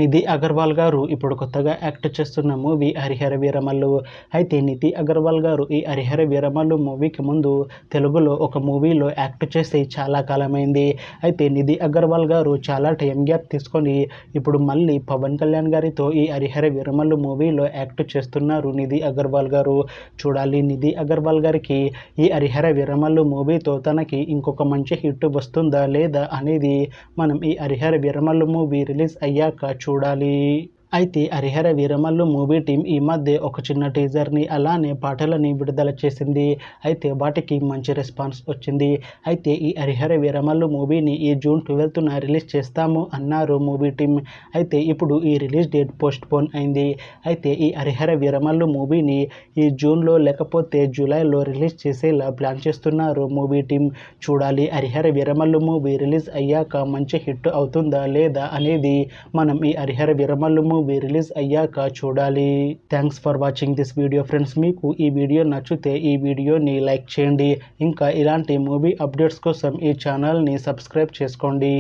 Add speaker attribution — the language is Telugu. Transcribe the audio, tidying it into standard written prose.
Speaker 1: నిధి అగర్వాల్ గారు ఇప్పుడు కొత్తగా యాక్ట్ చేస్తున్న మూవీ హరిహర వీరమల్లు. అయితే నిధి అగర్వాల్ గారు ఈ హరిహర వీరమల్లు మూవీకి ముందు తెలుగులో ఒక మూవీలో యాక్ట్ చేసి చాలా కాలమైంది. అయితే నిధి అగర్వాల్ గారు చాలా టైం గ్యాప్ తీసుకొని ఇప్పుడు మళ్ళీ పవన్ కళ్యాణ్ గారితో ఈ హరిహర వీరమల్లు మూవీలో యాక్ట్ చేస్తున్నారు నిధి అగర్వాల్ గారు. చూడాలి నిధి అగర్వాల్ గారికి ఈ హరిహర వీరమల్లు మూవీతో తనకి ఇంకొక మంచి హిట్ వస్తుందా లేదా అనేది మనం ఈ హరిహర వీరమల్లు మూవీ రిలీజ్ అయ్యాక చూడాలి. అయితే హరిహర వీరమల్లు మూవీ టీం ఈ మధ్య ఒక చిన్న టీజర్ని అలానే పాటలని విడుదల చేసింది. అయితే వాటికి మంచి రెస్పాన్స్ వచ్చింది. అయితే ఈ హరిహర వీరమల్లు మూవీని ఈ జూన్ 12న రిలీజ్ చేస్తాము అన్నారు మూవీ టీం. అయితే ఇప్పుడు ఈ రిలీజ్ డేట్ పోస్ట్పోన్ అయింది. అయితే ఈ హరిహర వీరమల్లు మూవీని ఈ జూన్లో లేకపోతే జూలైలో రిలీజ్ చేసేలా ప్లాన్ చేస్తున్నారు మూవీ టీం. చూడాలి హరిహర వీరమల్లు మూవీ రిలీజ్ అయ్యాక మంచి హిట్ అవుతుందా లేదా అనేది మనం ఈ హరిహర వీరమల్లు మూవీ రిలీజ్ అయ్యాక చూడాలి. Thanks for watching this video friends. మీకు ఈ వీడియో నచ్చితే ఈ వీడియోని లైక్ చేయండి. ఇంకా ఇలాంటి మూవీ అప్డేట్స్ కోసం ఈ ఛానల్ని సబ్స్క్రైబ్ చేసుకోండి.